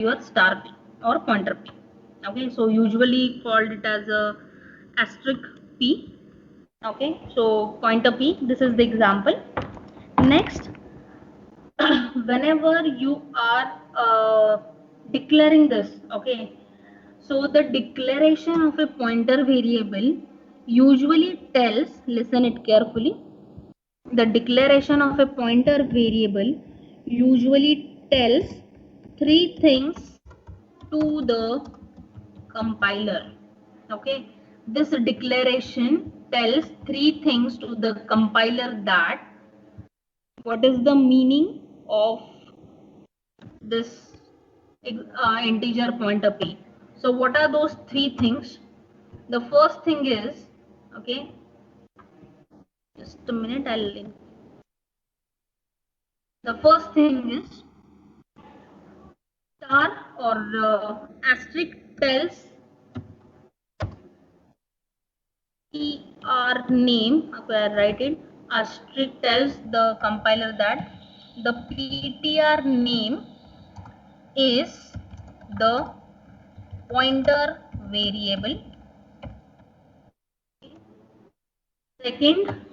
your star p or pointer p. Okay, so usually called it as a asterisk p. Okay, so pointer p, this is the example. Next, whenever you are declaring this, okay, so the declaration of a pointer variable usually tells, listen it carefully, the declaration of a pointer variable usually tells three things to the compiler. Okay, this declaration tells three things to the compiler: that what is the meaning of this integer pointer p. So what are those three things? The first thing is, okay, just a minute, the first thing is star or asterisk tells ptr name. Okay, I write it. Asterisk tells the compiler that the ptr name is the pointer variable. Second,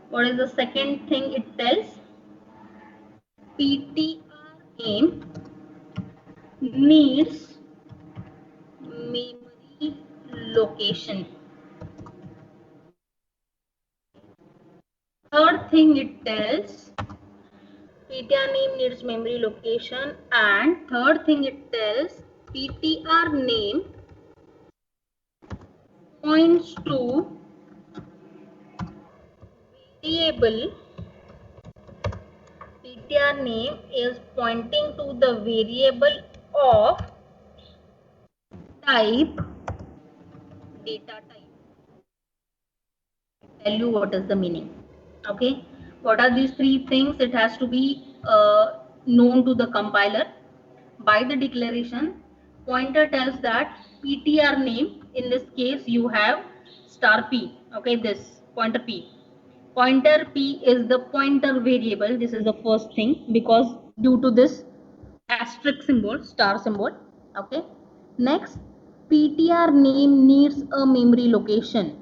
what is the second thing it tells? ptr name needs memory location. Third thing it tells, ptr name needs memory location, and third thing it tells, ptr name points to variable. ptr name is pointing to the variable of type data type. Tell you what is the meaning. Okay, what are these three things? It has to be known to the compiler by the declaration. Pointer tells that ptr name, in this case you have star p. Okay, this pointer p, pointer p is the pointer variable. This is the first thing, because due to this asterisk symbol, star symbol. Okay, next, ptr name needs a memory location.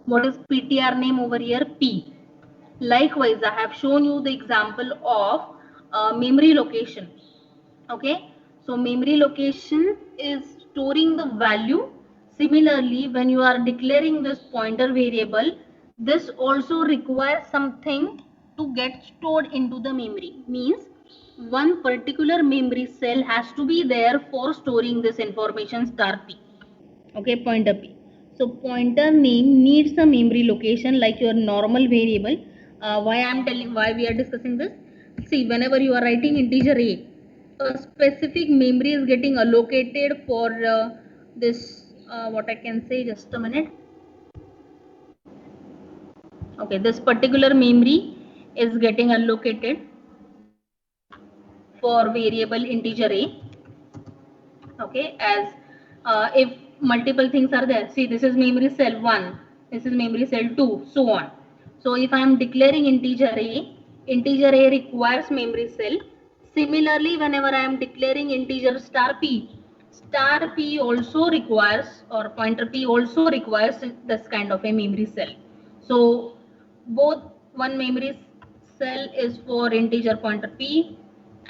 What is ptr name over here? P. Likewise, I have shown you the example of memory location. Okay, so memory location is storing the value. Similarly, when you are declaring this pointer variable, this also requires something to get stored into the memory. Means one particular memory cell has to be there for storing this information, star p. Okay, pointer p. So pointer name needs a memory location like your normal variable. Why I am telling, why we are discussing this? See, whenever you are writing integer a specific memory is getting allocated for this, what I can say, just a minute. Okay, this particular memory is getting allocated for variable integer a. Okay, as if multiple things are there, see, this is memory cell 1, this is memory cell 2, so on. So if I am declaring integer a requires memory cell. Similarly, whenever I am declaring integer star p also requires, or pointer p also requires this kind of a memory cell. So both, one memory cell is for integer pointer p,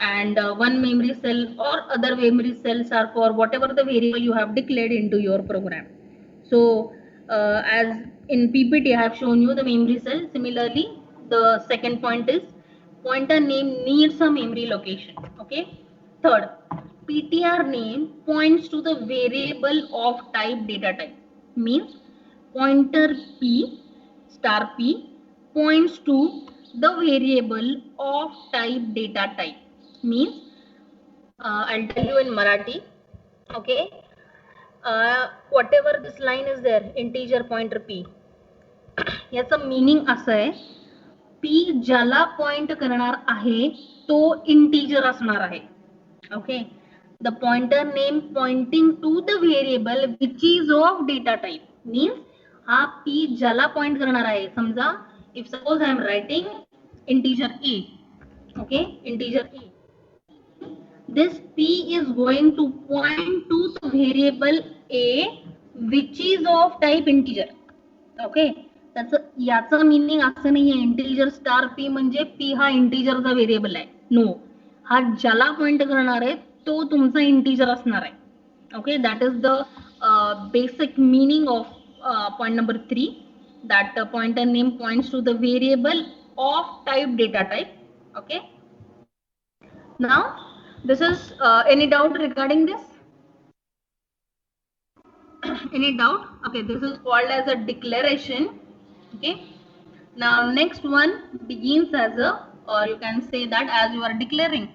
and one memory cell or other memory cells are for whatever the variable you have declared into your program. So as in ppt I have shown you the memory cell. Similarly, the second point is pointer name needs a memory location. Okay, third, ptr name points to the variable of type data type. Means pointer p, star p, points to the variable of type data type. Means I'll tell you in Marathi. Okay, whatever this line is there, integer pointer p, याचं meaning असं आहे, P ज्याला point करणार आहे तो integer असणार आहे. Okay, the pointer name pointing to the variable which is of data type. Means हा पी ज्याला पॉइंट करणार आहे. समजा if suppose I am writing integer A. Okay, integer A, this p is going to point to the variable a which is of type integer. Okay, त्याचं याचं meaning असं नाहीये integer star P म्हणजे P हा इंटिजरचा variable आहे. No, हा ज्याला point करणार आहे तो तुमचा इंटिजर असणार आहे. Okay, that is the basic meaning of point number 3, that pointer name points to the variable of type data type. Okay, now this is any doubt regarding this? Any doubt? Okay, this is called as a declaration. Okay, now next one begins as a, or you can say that as you are declaring,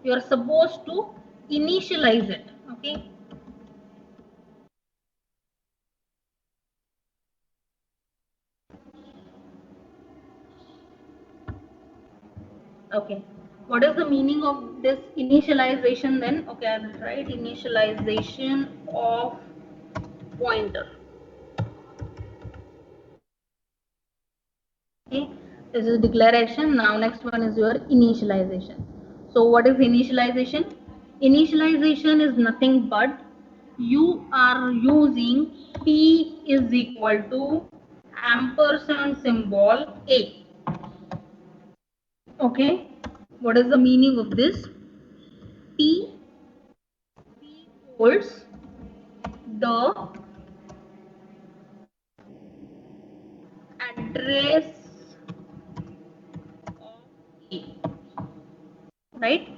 you are supposed to initialize it. Okay, okay, what is the meaning of this initialization then? Okay, I will write initialization of pointer. Okay, this is declaration. Now next one is your initialization. So what is initialization? Initialization is nothing but you are using p is equal to ampersand symbol a. Okay, what is the meaning of this? p holds the address of a, right?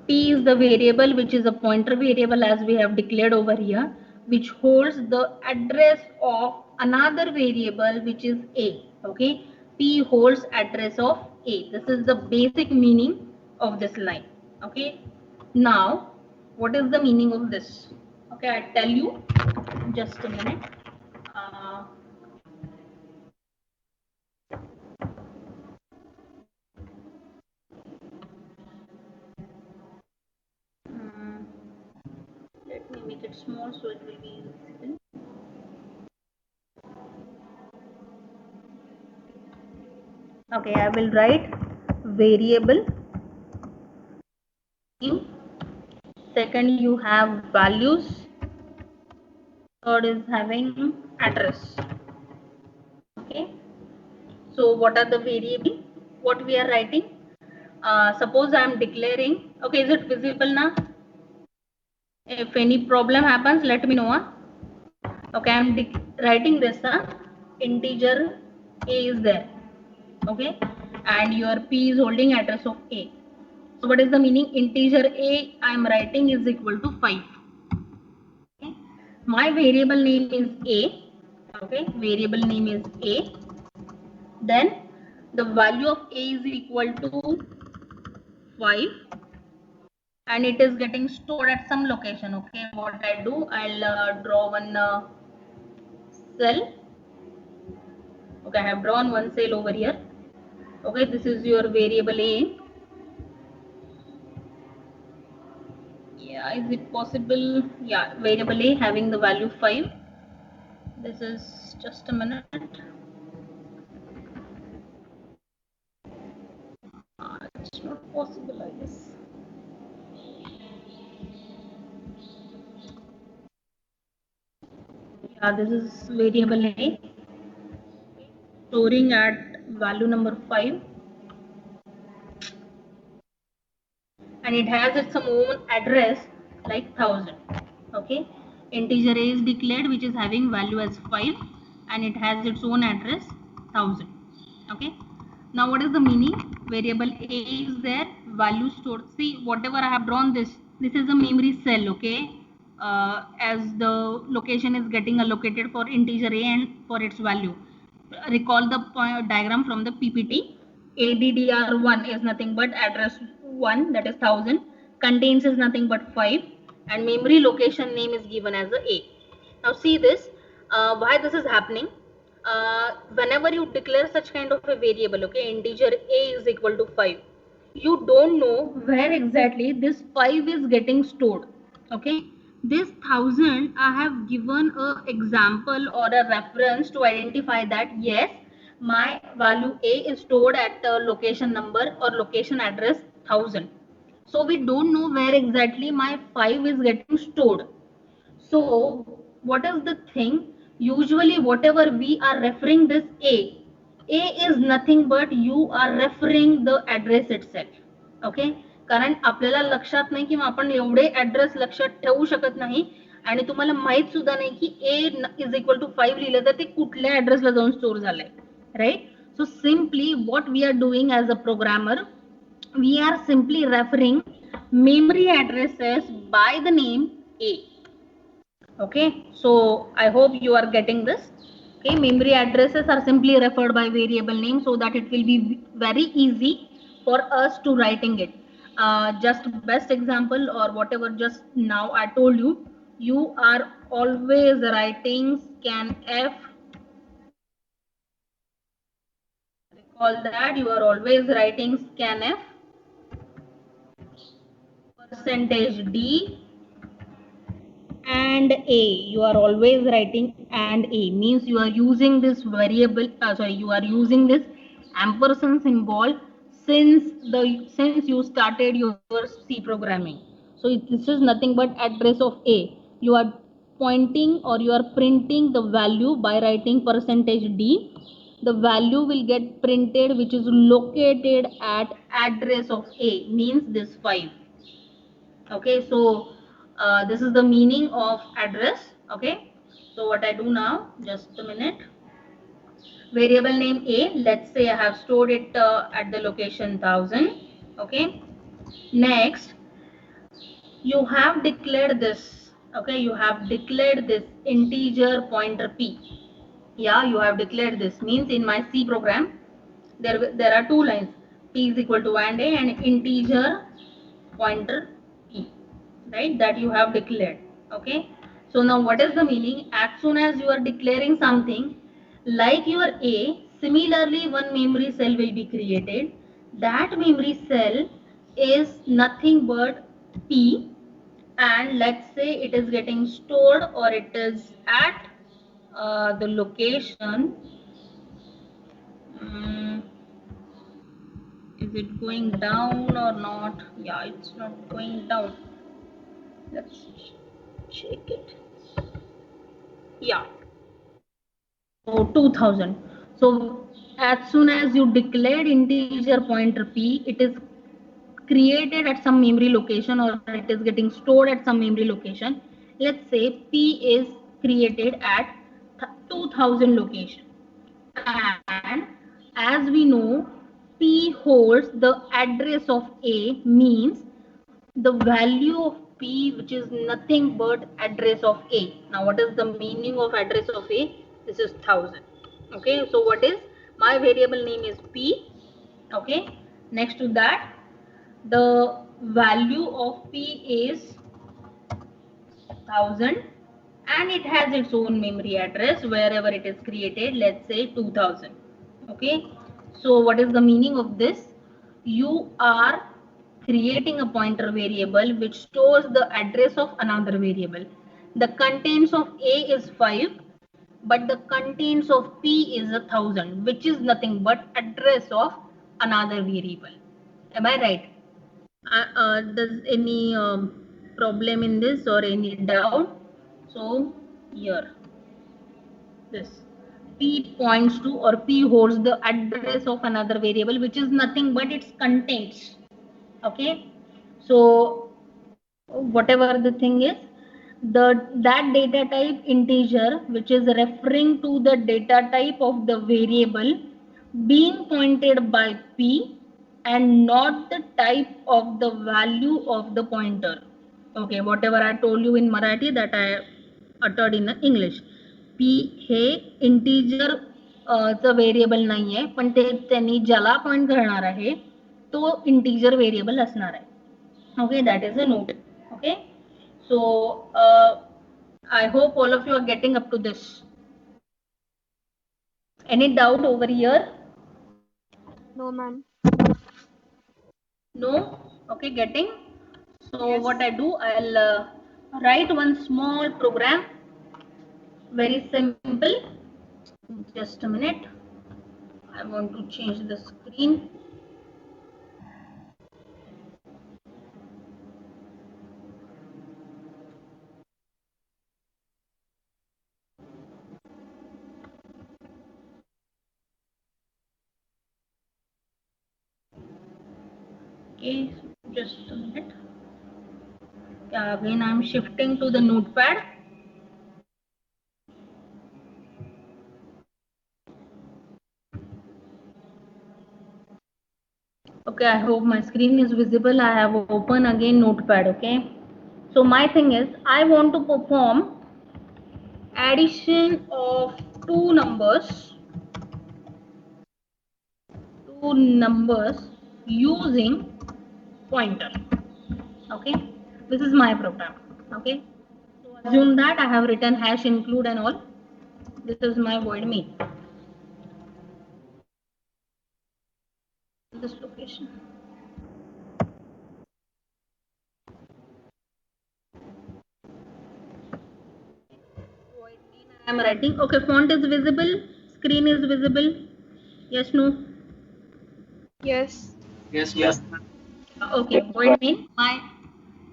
P is the variable which is a pointer variable as we have declared over here, which holds the address of another variable which is a. Okay, P holds address of a. This is the basic meaning of this line. Okay, now what is the meaning of this? Okay, I tell you, just a minute. Let me make it small so it will be visible. Okay, I will write variable. Second, you have values. Third is having address. Okay, so what are the variable? What we are writing? Suppose I am declaring. Okay, is it visible now? If any problem happens, let me know. Okay, I am writing this. Integer a is there. Okay, and your p is holding address of a. So what is the meaning? Integer a I am writing is equal to 5. Okay, my variable name is a. Okay, variable name is a. Then the value of a is equal to 5 and it is getting stored at some location. Okay, what I do, I'll draw one cell. Okay, I have drawn one cell over here. Okay, this is your variable a. Yeah, is it possible? Yeah, variable a having the value 5. This is, just a minute. It's not possible, I guess. Yeah, this is variable a storing at value number 5 and it has its own address like 1000. Okay, integer a is declared which is having value as 5 and it has its own address 1000. Okay, now what is the meaning? Variable a is there, value stored. See, whatever I have drawn, this is a memory cell. Okay, as the location is getting allocated for integer a and for its value. Recall the diagram from the PPT. ADDR1 is nothing but address 1, that is 1000, contains is nothing but 5 and memory location name is given as a. Now see this, why this is happening. Whenever you declare such kind of a variable, okay, integer a is equal to 5, you don't know where exactly this 5 is getting stored. Okay, this 1000 I have given a example or a reference to identify that yes, my value a is stored at location number or location address 1000. So we don't know where exactly my 5 is getting stored. So what is the thing? Usually whatever we are referring this A is nothing but you are referring the address itself. Okay, कारण आपल्याला लक्षात नाही किंवा आपण एवढे address लक्षात ठेवू शकत नाही आणि तुम्हाला माहित सुद्धा नाही की ए इज इक्वल टू 5 लिहिलं तर ते कुठल्या ऍड्रेसला जाऊन स्टोर झालंय, right? So simply what we are doing as a programmer, we are simply referring memory addresses by the name A. Okay, so I hope you are getting this. Okay, memory addresses are simply referred by variable name so that it will be very easy for us to writing it. Just best example or whatever just now I told you, you are always writing scanf. Recall that you are always writing scanf %d and a. You are always writing and a, means you are using this variable, you are using this ampersand symbol since you started your C programming. So this is nothing but address of a. You are pointing or you are printing the value by writing %d. The value will get printed which is located at address of a, means this 5. Okay, so this is the meaning of address. Okay, so what I do now, just a minute. Variable name a, let's say I have stored it at the location 1000. Okay, next you have declared this. Okay, you have declared this integer pointer p. Yeah, you have declared this, means in my C program there are two lines, p is equal to and a and integer pointer p, right, that you have declared. Okay, so now what is the meaning? As soon as you are declaring something like your a, similarly one memory cell will be created. That memory cell is nothing but p, and let's say it is getting stored or it is at the location. Is it going down or not? Yeah, it's not going down. Let's check it. Yeah, so 2000. So as soon as you declared integer pointer p, it is created at some memory location or it is getting stored at some memory location. Let's say p is created at 2000 location, and as we know p holds the address of a, means the value of p, which is nothing but address of a. Now what is the meaning of address of a? This is 1000. Okay, so what is my variable name is p. Okay, next to that the value of p is 1000 and it has its own memory address wherever it is created, let's say 2000. Okay, so what is the meaning of this? You are creating a pointer variable which stores the address of another variable. The contents of a is 5, but the contents of p is 1000, which is nothing but address of another variable. Am I right? Does any problem in this or any doubt? So here this p points to or p holds the address of another variable which is nothing but its contents. Okay, so whatever the thing is, that data type integer which is referring to the data type of the variable being pointed by p and not the type of the value of the pointer. Okay, whatever I told you in Marathi that I uttered in English. p हे integer च variable नाही आहे, पण ते त्यांनी ज्याला point करणार आहे तो इंटीजर व्हेरिएबल असणार आहे. Okay, that is a note. Okay, so I hope all of you are getting up to this. Any doubt over here? No, ma'am. No? Okay, getting. So Yes. what I do, I'll write one small program, very simple. Just a minute, I want to change the screen. Okay, just a minute. Again, I'm shifting to the notepad. Okay, I hope my screen is visible. I have opened again notepad. Okay, so my thing is I want to perform addition of two numbers using pointer. Okay, this is my program. Okay, so assume that I have written hash include and all. This is my void main. This location. Void main I am writing. Okay, font is visible. Screen is visible. Yes, no. Yes. Yes. Okay, void main.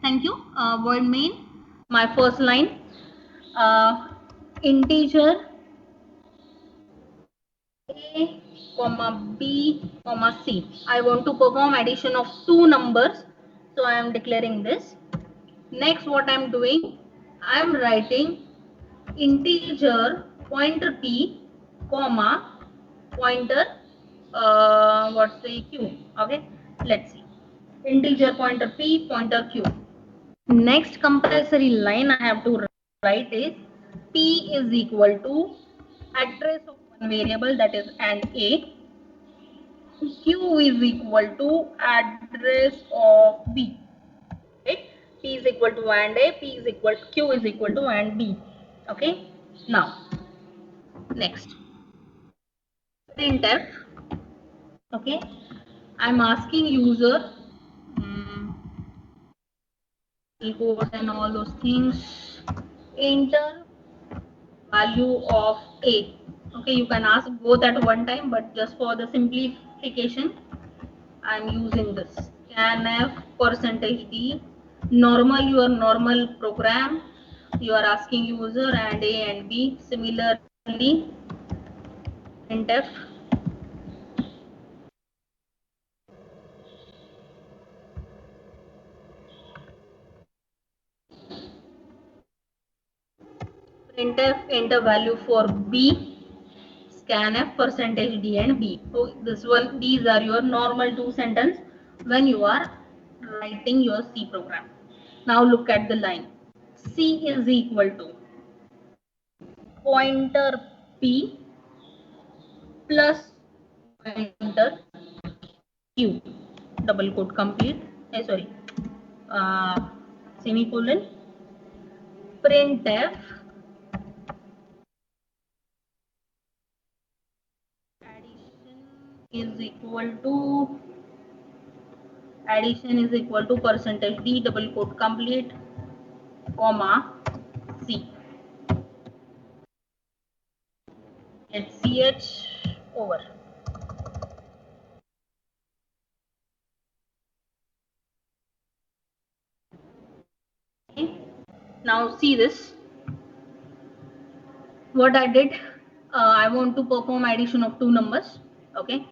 Thank you. Void main. My first line. Integer A, comma B, comma C. I want to perform addition of two numbers. So I am declaring this. Next, what I am doing, I am writing integer pointer P, comma pointer what's the Q. Okay, let's see. Integer pointer P, pointer Q. Next compulsory line I have to write is P is equal to address of one variable, that is and A. Q is equal to address of B. Right? P is equal to and A, Q is equal to and B. Okay. Now, next printf. Okay. I'm asking user code and all those things. Enter value of A. Okay, you can ask both at one time, but just for the simplification, I'm using this. Scanf percentage D. Normal, your normal program. You are asking user and A and B. Similarly, printf. Printf enter value for B. Scanf percentage D and B. So this one, these are your normal two sentence when you are writing your C program. Now look at the line. C is equal to pointer P plus pointer Q. Double quote complete. Sorry. Semicolon. Printf addition is equal to percentage D double quote complete, comma C. HCH over. Okay. Now see this. What I did, I want to perform addition of two numbers. Okay.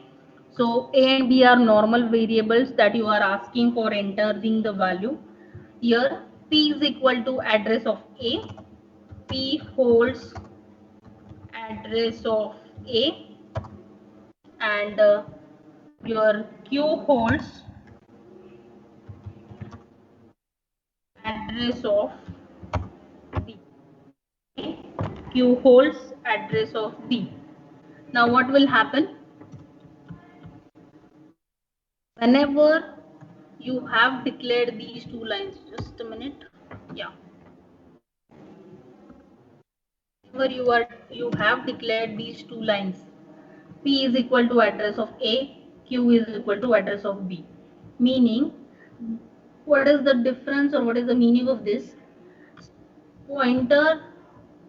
So A and B are normal variables that you are asking for entering the value. Here P is equal to address of A. P holds address of A and your Q holds address of B. Okay? Q holds address of B. Now what will happen? Whenever you have declared these two lines, just a minute. Yeah. Whenever you have declared these two lines, P is equal to address of A, Q is equal to address of B. Meaning, what is the difference or what is the meaning of this? Pointer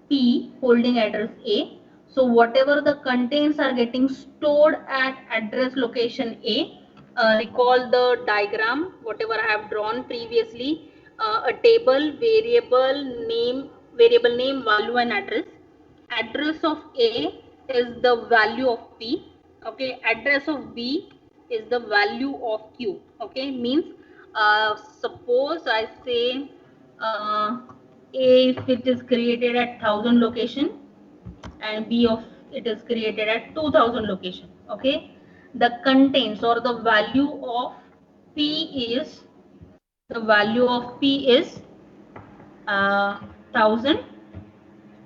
P holding address A. So whatever the contents are getting stored at address location A. Recall the diagram, whatever I have drawn previously. A table, variable name, value and address. Address of A is the value of P. Okay, address of B is the value of q. Okay, means suppose I say a if it is created at 1000 location and b of it is created at 2000 location. Okay, the contents or the value of p is uh, 1000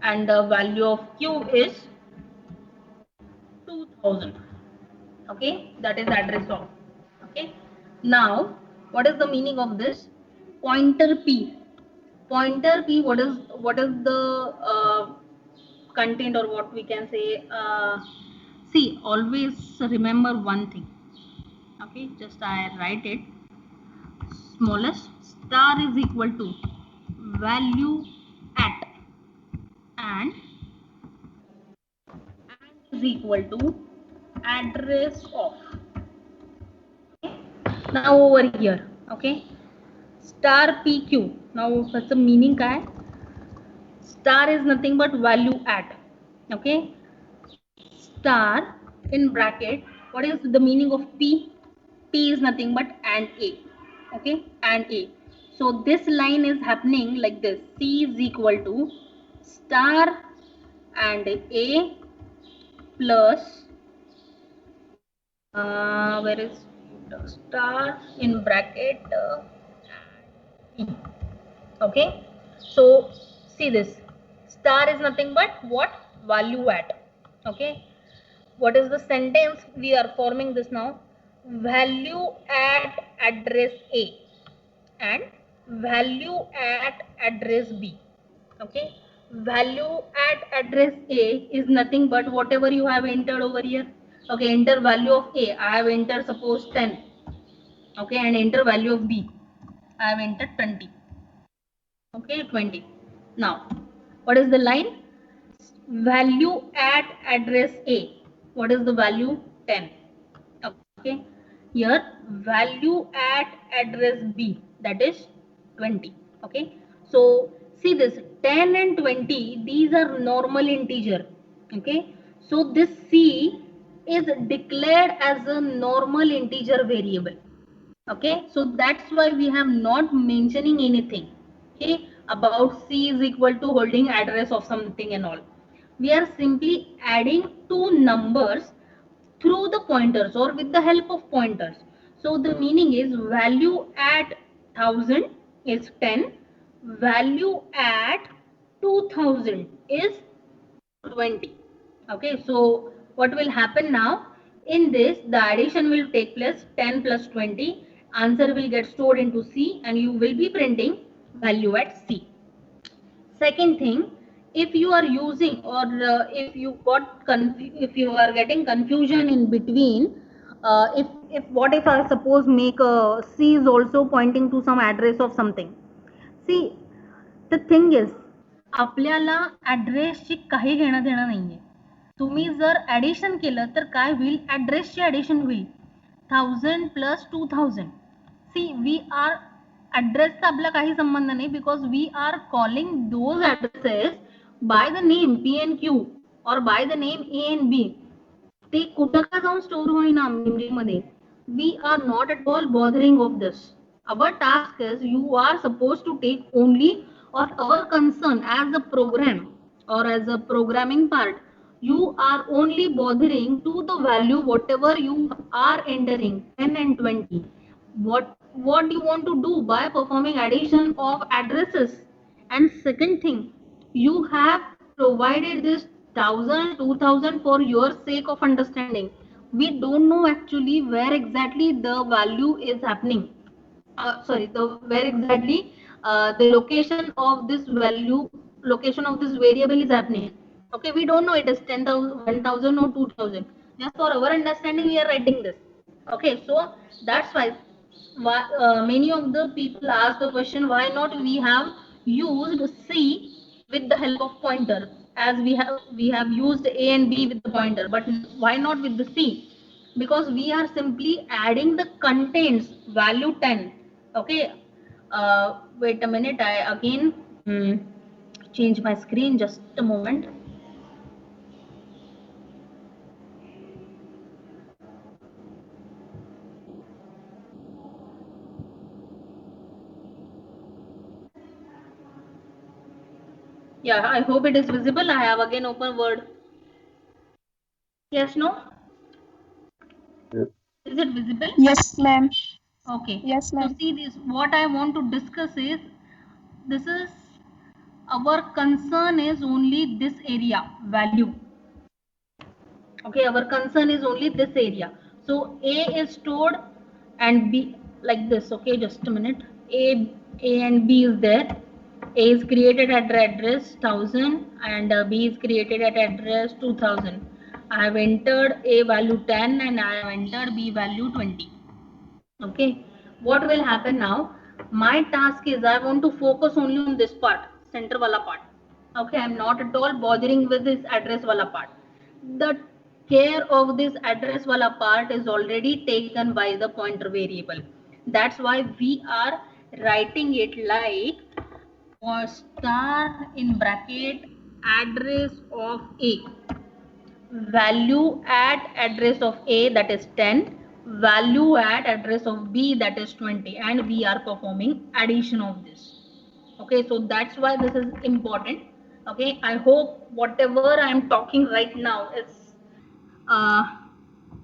and the value of q is 2000. Okay, that is address of. Okay, now what is the meaning of this pointer p? Pointer p, what is the content, or what we can say, see, always remember one thing. Okay, just I write it. Smallest star is equal to value at, and is equal to address of. Okay, now over here. Okay, star pq. Now what's the meaning काय? Star is nothing but value at. Okay, star in bracket. What is the meaning of p? P is nothing but and a. Okay, and a. So this line is happening like this. C is equal to star and a plus where is star in bracket e. Okay, so see this, star is nothing but what? Value at. Okay, what is the sentence we are forming this now? Value at address a and value at address b. Okay, value at address a is nothing but whatever you have entered over here. Okay, enter value of a. I have entered suppose 10. Okay, and enter value of b. I have entered 20. Okay, 20. Now what is the line? Value at address a. What is the value? 10. Okay, here value at address b, that is 20. Okay, so see this 10 and 20, these are normal integer. Okay, so this c is declared as a normal integer variable. Okay, so that's why we have not mentioning anything. Okay, about c is equal to holding address of something and all. We are simply adding two numbers through the pointers or with the help of pointers. So the meaning is value at 1000 is 10, value at 2000 is 20. Okay, so what will happen now? In this, the addition will take place. 10 plus 20. Answer will get stored into C and you will be printing value at C. Second thing, if you are using or if you are getting confusion in between, if what if I suppose make a C is also pointing to some address of something. See, the thing is, आपल्याला ॲड्रेसची काही घेणं देणं नाहीये. तुम्ही जर addition केलं तर काय होईल? ॲड्रेसची ॲडिशन होईल 1000 प्लस 2000. सी वी आर ॲड्रेसचा आपला काही संबंध नाही, because we are calling those addresses by the name P N Q or by the name A N B. ते कुठं का जाऊन स्टोर होईना मेमरीमध्ये. We are not at all bothering of this. Our task is you are supposed to take only, or our concern as a program or as a programming part, you are only bothering to the value whatever you are entering 10 and 20. What do you want to do by performing addition of addresses? And second thing, you have provided this 1000 2000 for your sake of understanding. We don't know actually where exactly the value is happening. Sorry, the where exactly the location of this value, location of this variable is happening. Okay, we don't know it is 10,000 1000 or 2000. Just for our understanding we are writing this. Okay, so that's why many of the people ask the question, why not we have used c with the help of pointer, as we have used a and b with the pointer, but why not with the c? Because we are simply adding the contents value 10. Okay, wait a minute, I again change my screen, just a moment. Yeah, I hope it is visible. I have again open Word. Yes, no? Yes. Is it visible? Yes, ma'am. Okay. Yes, So ma'am. see this, what I want to discuss is, this is, our concern is only this area, value. Okay, our concern is only this area. So A is stored and B like this. Okay, just a minute. A and B is there. A is created at the address 1000 and B is created at address 2000. I have entered A value 10 and I have entered B value 20. Okay, what will happen now? My task is I want to focus only on this part, center wala part. Okay, I'm not at all bothering with this address wala part. The care of this address wala part is already taken by the pointer variable. That's why we are writing it like, or star in bracket address of A, value at address of A, that is 10, value at address of B, that is 20, and we are performing addition of this. Okay, so that's why this is important. Okay, I hope whatever I am talking right now is uh,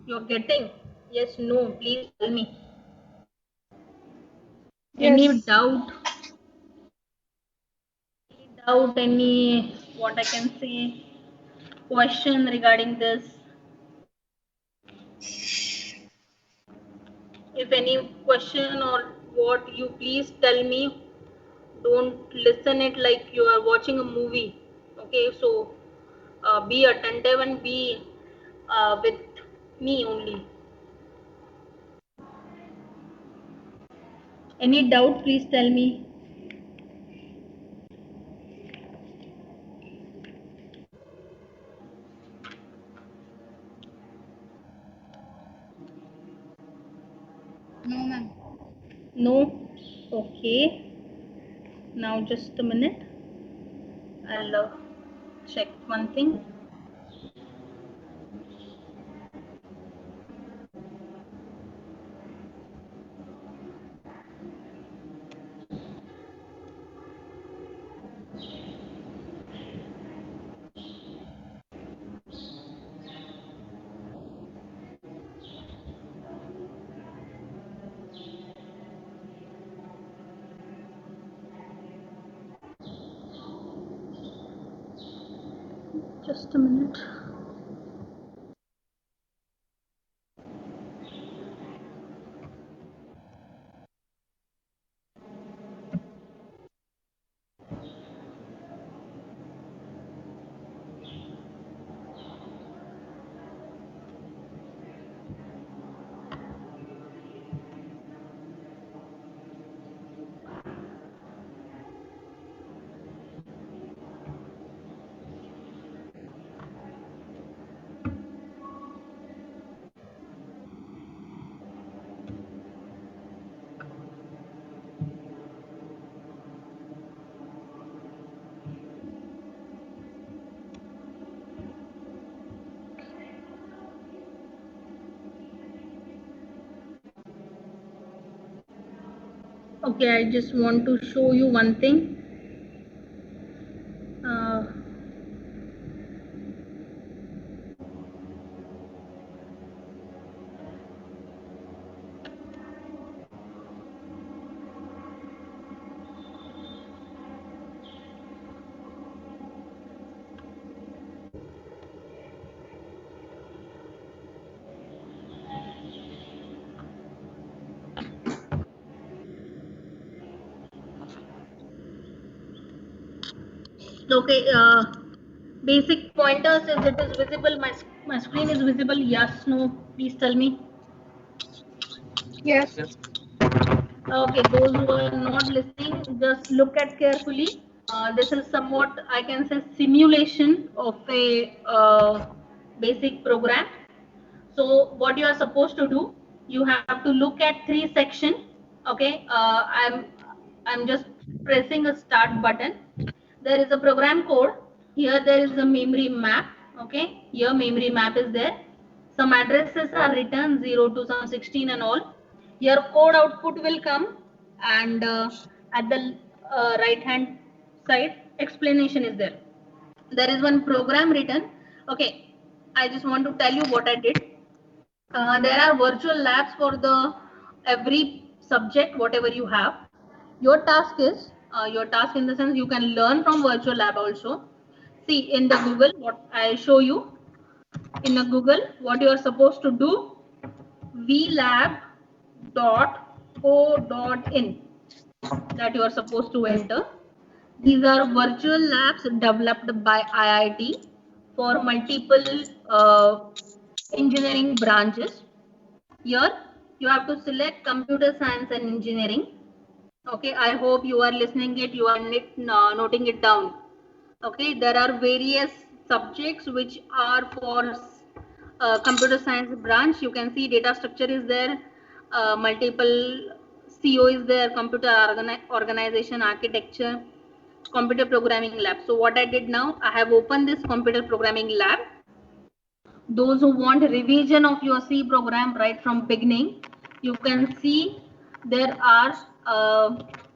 you're getting. Yes, no, please tell me. Any Yes. doubt? Any, what I can say, question regarding this? If any question or what, you please tell me. Don't listen it like you are watching a movie. Okay, so be attentive and be with me only. Any doubt, please tell me. No, ma'am. No? Okay, now just a minute. I'll check one thing. Just a minute. Okay, I just want to show you one thing. uh, okay, basic pointers, is it is visible, my screen is visible? Yes, no, please tell me. Yes. Okay, those who are not listening, just look at carefully. This is somewhat, I can say, simulation of a basic program. So what you are supposed to do, you have to look at three sections. Okay, I'm just pressing a start button. There is a program code. Here there is a memory map. Okay, here memory map is there. Some addresses are written 0 to some 16 and all. Your code output will come, and at the right hand side explanation is there. There is one program written. Okay, I just want to tell you what I did. There are virtual labs for the every subject, whatever you have. Your task is your task in the sense you can learn from virtual lab also. See in the Google, what I show you in the Google, what you are supposed to do, vlab.co.in, that you are supposed to enter. These are virtual labs developed by IIT for multiple engineering branches. Here you have to select computer science and engineering. Okay, I hope you are listening it, you are noting it down. Okay, there are various subjects which are for computer science branch. You can see data structure is there, multiple CO is there, computer organization, architecture, computer programming lab. So what I did now, I have opened this computer programming lab. Those who want revision of your C program right from beginning, you can see there are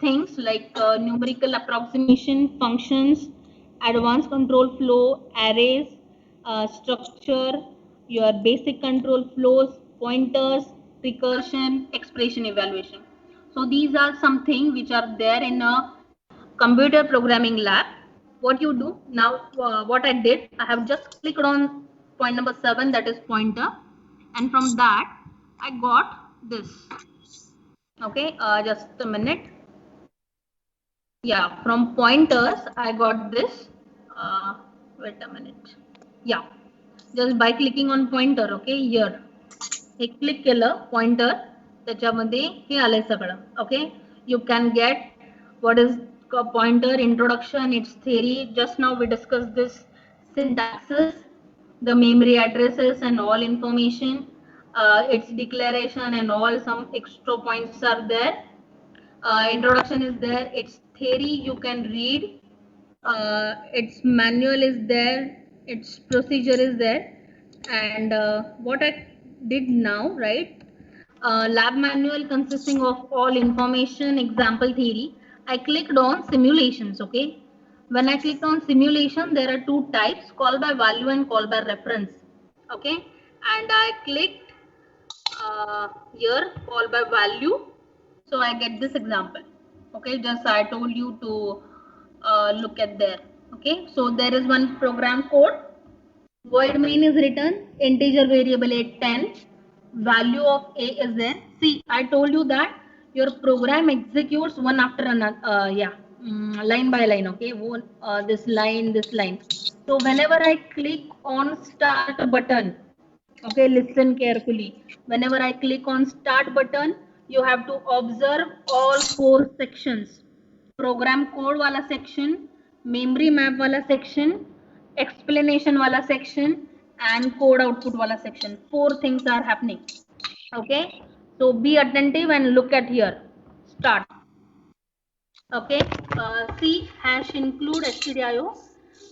things like numerical approximation, functions, advanced control flow, arrays, structure, your basic control flows, pointers, recursion, expression evaluation. So these are something which are there in a computer programming lab. What you do now, what I did, I have just clicked on point number 7, that is pointer, and from that I got this. Okay, just a minute. Yeah, from pointers I got this. Wait a minute. Yeah, just by clicking on pointer. Okay, here हे click केलं pointer, त्याच्यामध्ये हे आलंय सगळं. Okay, you can get what is pointer, introduction, its theory. Just now we discussed this syntaxes, the memory addresses and all information, its declaration and all, some extra points are there. Introduction is there, its theory you can read, its manual is there, its procedure is there. And what I did now, right, lab manual consisting of all information, example, theory. I clicked on simulations. Okay, when I clicked on simulation, there are two types, call by value and call by reference. Okay, and I clicked here call by value, so I get this example. Okay, just I told you to look at there. Okay, so there is one program code. Void main is written, integer variable a 10, value of a is there. See, I told you that your program executes one after another, line by line. Okay, this line. So whenever I click on start button, okay, listen carefully. Whenever I click on start button, you have to observe all 4 sections. Program code wala section, memory map wala section, explanation wala section, and code output wala section. 4 things are happening. Okay, so be attentive and look at here. Start. Okay, C hash include stdio.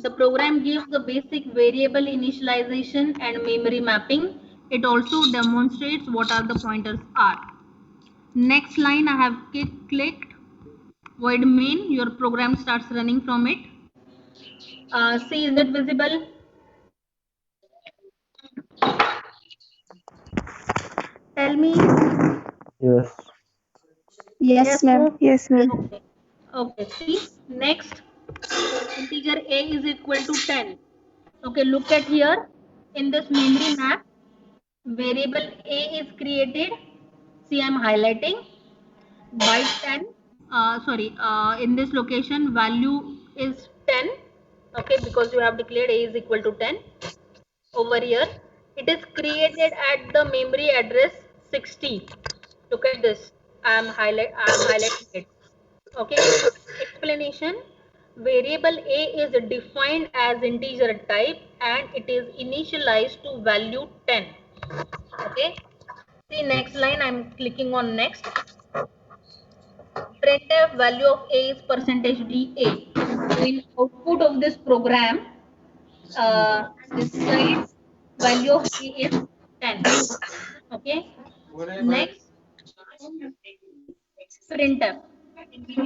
The program gives the basic variable initialization and memory mapping. It also demonstrates what are the pointers are. Next line I have clicked void main. Your program starts running from it. See, is it visible? Tell me. Yes. Yes, ma'am. Yes, ma'am. Okay. Okay. See, next integer a is equal to 10. Okay, look at here. In this memory map, variable a is created. See, I'm highlighting by 10. In this location, value is 10. Okay, because you have declared a is equal to 10. Over here, it is created at the memory address 60. Look at this. I'm highlighting it. Okay, explanation. Variable a is defined as integer type and it is initialized to value 10. Okay, see next line, I'm clicking on next. Printf value of a is percentage %da. So in output of this program, this side value of a is 10. Okay, next printf.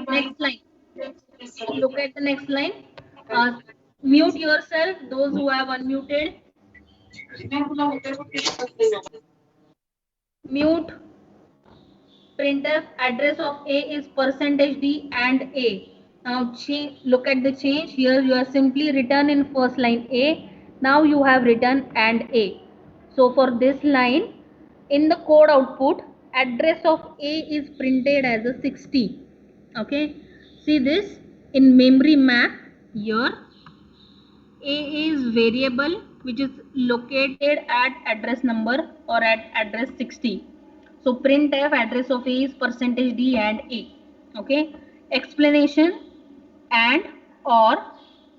Next line. Look at the next line. Mute yourself, those who have unmuted. Mute. Printf address of A is percentage %d and A. Now look at the change. Here you are simply written in first line A. Now you have written and A. So for this line, in the code output, address of A is printed as a 60. Okay. See this in memory map here. A is variable which is located at address number or at address 60. So printf address of A is percentage %d and A. Okay. Explanation and or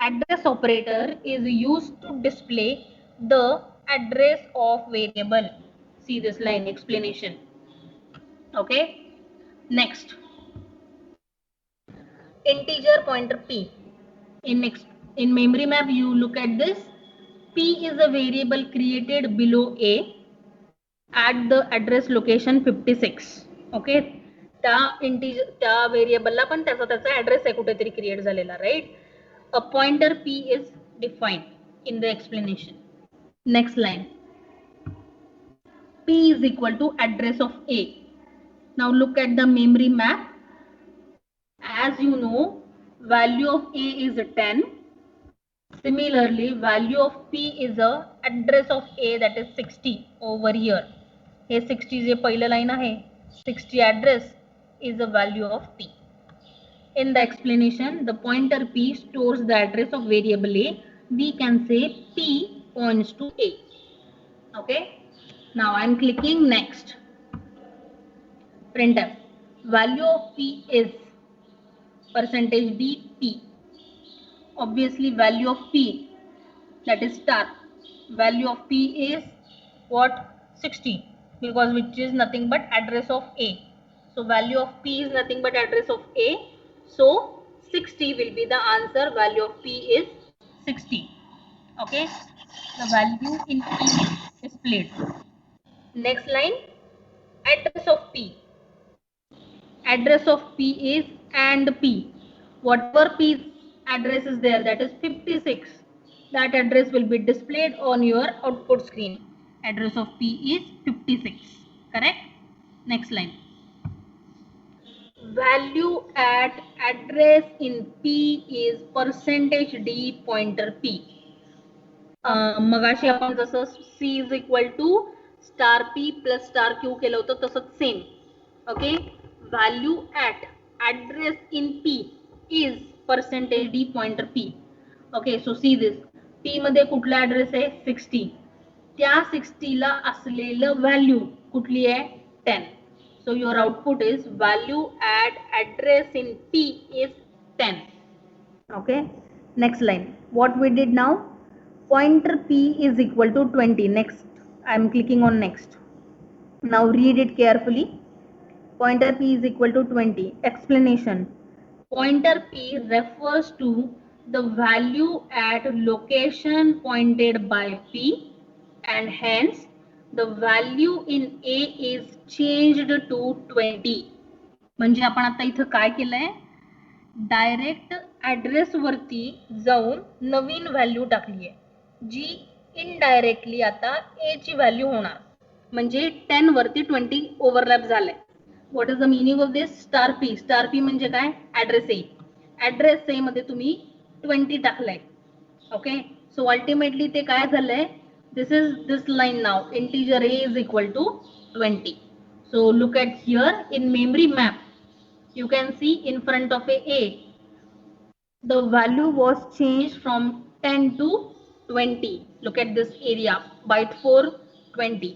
address operator is used to display the address of variable. See this line explanation. Okay. Next, integer pointer P. In memory map you look at this. P is a variable created below A at the address location 56. ओके. त्या व्हेरिएबलला पण त्याचा address आहे कुठेतरी create झालेला, right. A pointer P is defined in the explanation. Next line. P is equal to address of A. Now look at the memory map. As you know, value of A is 10. Similarly, value of P is a address of A, that is 60 over here. हे 60 जे पहिलं line आहे, 60 address is the value of P. In the explanation, the pointer P stores the address of variable A. We can say P points to A. Okay. Now I am clicking next. Printf. Value of P is percentage %d P. Obviously value of P, that is star, value of P is what? 60, because which is nothing but address of A. So value of P is nothing but address of A. So 60 will be the answer. Value of P is 60. Okay. The value in P is displayed. Next line, address of P. Address of P is and P. Whatever P's address is there, that is 56, that address will be displayed on your output screen. Address of P is 56. Correct. Next line. Value at address in P is percentage %d pointer P. मगाशी आपण जसं C is equal to star P plus star Q केलं होतं तसंच same. Okay. Value at address in P is percentage %d pointer P. Okay, so see this. P मध्ये कुठला address आहे? 60. त्या 60 ला असलेलं व्हॅल्यू कुठली आहे? 10. So your output is value at address in P is 10. Okay. Next line. What we did now? Pointer P is equal to 20. Next, I am clicking on next. Now read it carefully. Pointer P is equal to 20. Explanation. Pointer P refers to the value at location pointed by P, and hence the value in A is changed to 20. म्हणजे आपण आता इथं काय केलंय? Direct address वरती जाऊन नवीन value टाकली आहे, जी इनडायरेक्टली आता A ची व्हॅल्यू होणार. म्हणजे 10 वरती 20 ओव्हरलॅप झालंय. What is the meaning of this? Star P. Star P म्हणजे काय? Address A. ऍड्रेस A मध्ये तुम्ही 20 टाकलाय. ओके. सो अल्टिमेटली ते काय झालंय? This line now. Integer A is equal to 20. So look at here in memory map. You can see in front of A, the value was changed from 10 to 20. Look at this area. Byte 4, 20.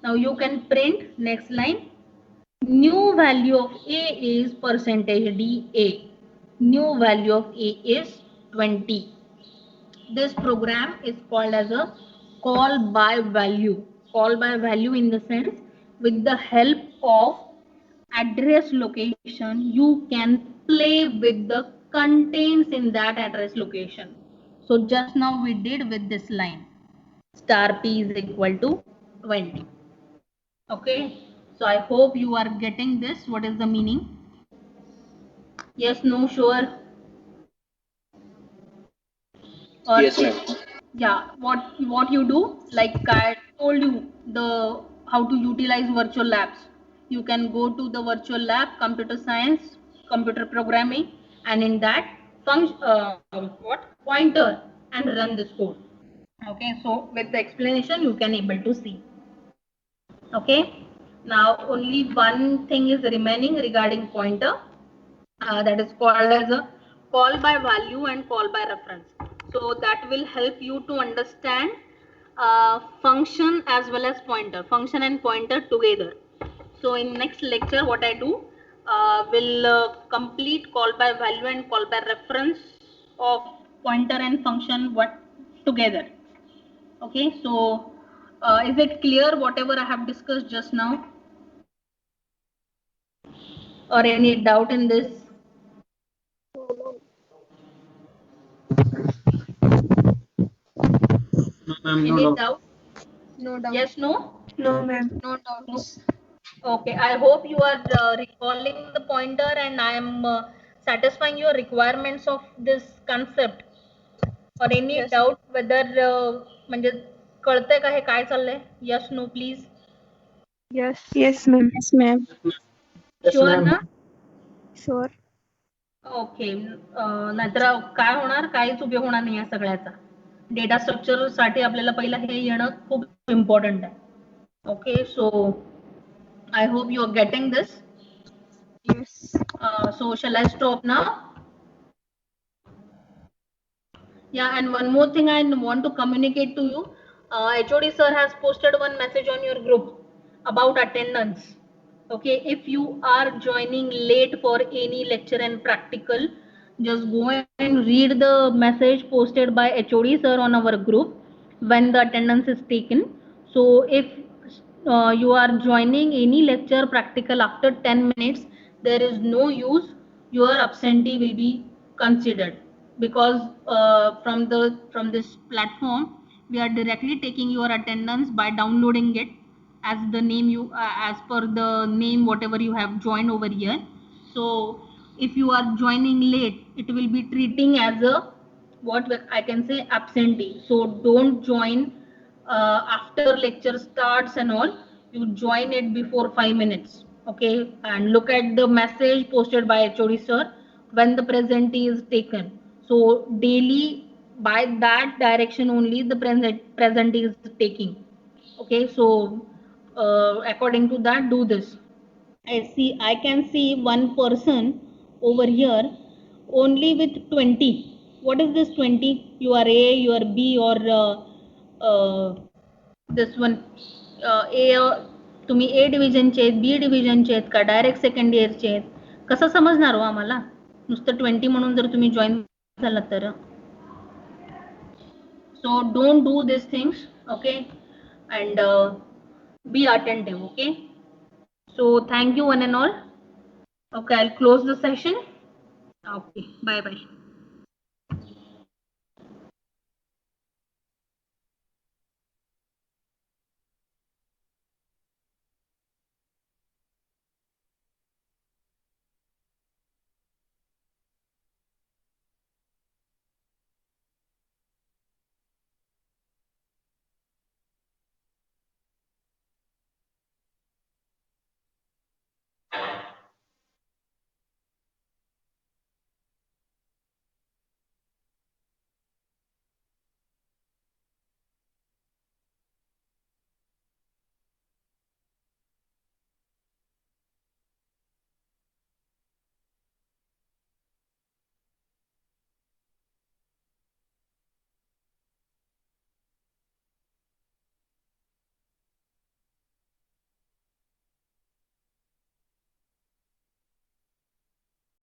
Now you can print next line. New value of A is percentage %d A. New value of A is 20. This program is called as a call by value. Call by value in the sense, with the help of address location, you can play with the contents in that address location. So just now we did with this line. Star P is equal to 20. Okay. So I hope you are getting this. What is the meaning? Yes, no, sure. Or Yes, ma'am. yeah, what you do, like I told you how to utilize virtual labs. You can go to the virtual lab, computer science, computer programming, and in that pointer and run this code. Okay, so with the explanation you can able to see. Okay, now only one thing is remaining regarding pointer, that is called as a call by value and call by reference. So that will help you to understand function as well as pointer, function and pointer together. So in next lecture what I do, will complete call by value and call by reference of pointer and function what together. Okay, so is it clear whatever I have discussed just now, or any doubt in this? No, ma'am, Any no doubt. doubt? No doubt. Yes, no? No, ma'am. No doubts. Okay, I hope you are recalling the pointer and I am satisfying your requirements of this concept. Or any Yes. doubt whether म्हणजे कळतंय का हे काय चाललंय? Yes, no, please. Yes. Yes, ma'am. Yes, ma'am. Yes, Sure ma'am. ना? Sure. Okay, नाहीतर काय होणार, काहीच उपयोग होणार नाही या सगळ्याचा. डेटा स्ट्रक्चर साठी आपल्याला पहिला हे येणं खूप इम्पॉर्टंट आहे. Okay, so I hope you are getting this. Yes. So shall I stop now? Yeah, and one more thing I want to communicate to you. HOD sir has posted one message on your group about attendance. Okay, if you are joining late for any lecture and practical, just go and read the message posted by HOD sir on our group when the attendance is taken. So if you are joining any lecture practical after 10 minutes, there is no use, your absentee will be considered, because from this platform we are directly taking your attendance by downloading it as the name you as per the name whatever you have joined over here. So if you are joining late, it will be treating as a what I can say absentee. So don't join after lecture starts and all. You join it before 5 minutes. Okay, and look at the message posted by HOD sir when the presentee is taken. So daily by that direction only the presentee is taking. Okay, so according to that do this. I can see one person over here only with 20. What is this 20? You are A, you are B, or this one A, तुम्ही A डिव्हिजनचे आहेत, B डिव्हिजनचे आहेत का, direct second इयरचे आहेत, कसं समजणार हो आम्हाला नुसतं 20 म्हणून जर तुम्ही जॉईन झाला तर. So don't do these things, okay, and be attentive. Okay, so thank you one and all. Okay, I'll close the session. Okay, bye bye.